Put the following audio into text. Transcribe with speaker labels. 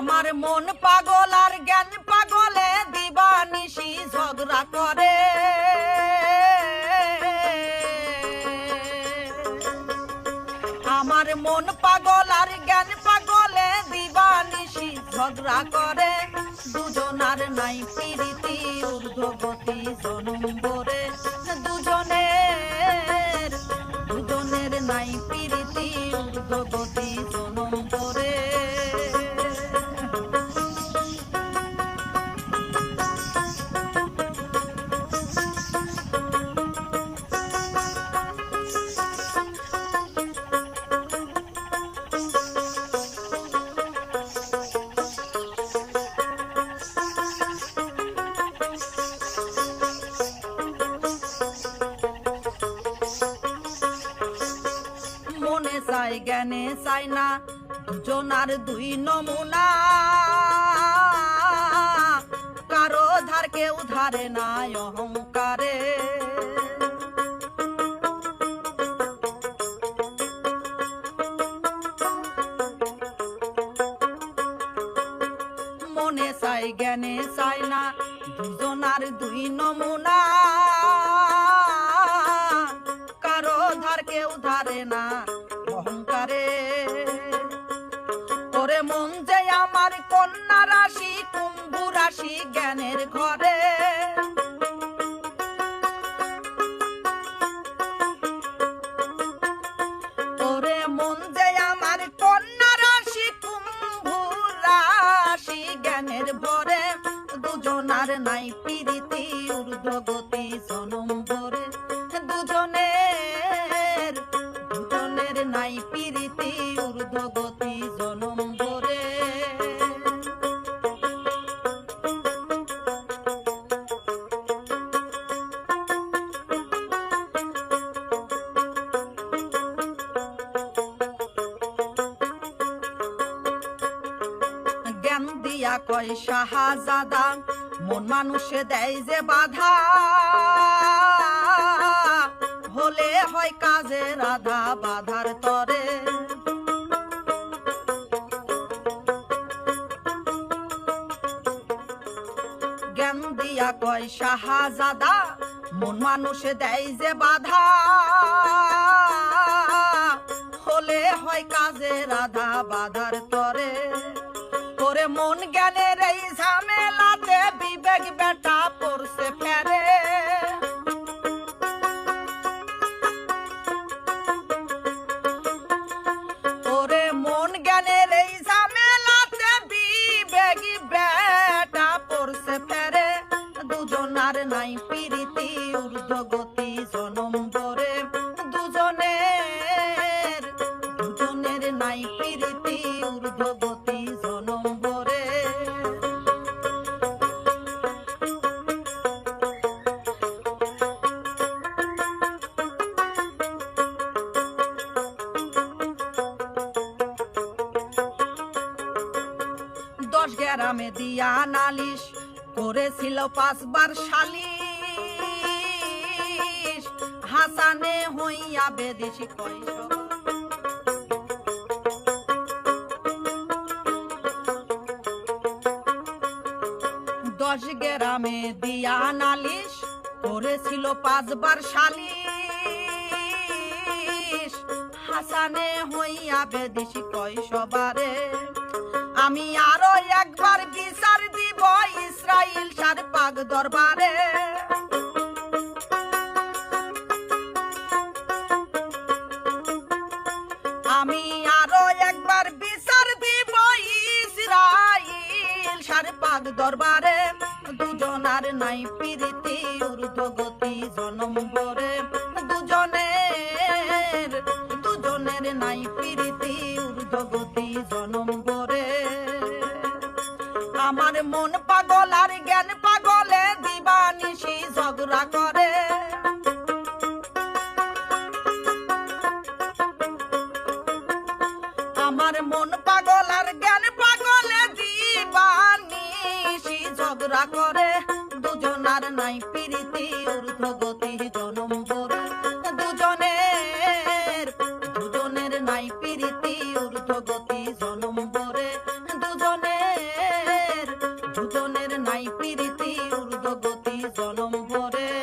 Speaker 1: আমার মন পাগল আর জ্ঞান পাগলে দিবানিশি ঝগড়া করে। আমার মন পাগল আর জ্ঞান পাগলে দিবানিশি ঝগড়া করে। দুজনার নাই প্রীতি ঊর্ধ্বগতি জনম ভরে। দুজনের নাই প্রীতি ঊর্ধ্বগতি জনম ভরে। মনে চাই জ্ঞানে চাই না দুজনার দুই নমুনা। কারো ধার কেউ ধারে না অহংকারে। মনে চাই জ্ঞানে চাই না দুজনার দুই নমুনা। কারো ধার কেউ ধারে না অহংকারে। ওরে মন যে আমার কন্যা রাশি কুম্ভ রাশি জ্ঞানের ঘরে। ওরে মন যে আমার কন্যা রাশি কুম্ভ রাশি জ্ঞানের ভরে। দুজনার নাই প্রীতি ঊর্ধ্বগতি জনম ভরে। দুজনের নাই প্রীতি ঊর্ধ্বগতি জনম ভরে। জ্ঞান দিয়া কয় শাহজাদা মন মানুষে দেয় যে বাধা। হলে হয় কাজে রাধা বাধার তরে। জ্ঞান দিয়া কয় শাহজাদা মন মানুষে দেয় যে বাধা। হলে হয় কাজে রাধা বাধার তরে। ওরে মন জ্ঞানের এই ঝামেলাতে বিবেক বেটা পড়ছে ফেরে। ওরে মন জ্ঞানের এই ঝামেলাতে বিবেক বেটা পড়ছে ফেরে। দুজনার নাই প্রীতি ঊর্ধ্বগতি জনম ভরে। দুজনের নাই প্রীতি ঊর্ধ্বগতি জনম ভরে। দশ গ্রামে দিয়া নালিশ করেছিল 5 বার সালিশ। হাসানে হইয়া বেদেশি কয় 10 গ্রামে দিয়া নালিশ করেছিল 5 বার সালিশ। হাসানে হইয়া বেদেশি কয় সবারে। আমি আরো একবার বিচার দিব ইসরাইল সার পাক দরবারে। আমি আরো একবার বিচার দিব ইসরাইল সার পাক দরবারে। দুজনার নাই প্রীতি ঊর্ধ্বগতি জনম ভরে। দুজনের নাই প্রীতি ঊর্ধ্বগতি জনম ভরে। আমার মন পাগল আর জ্ঞান পাগলে দিবানিশি ঝগড়া করে। আমার মন পাগল আর জ্ঞান পাগলে দিবানিশি ঝগড়া করে। দুজনার নাই প্রীতি ঊর্ধ্বগতি জনম ভরে। দুজনের নাই প্রীতি ঊর্ধ্বগতি জনম ভরে। দুজনের দুজনের নাই প্রীতি ঊর্ধ্বগতি জনম ভরে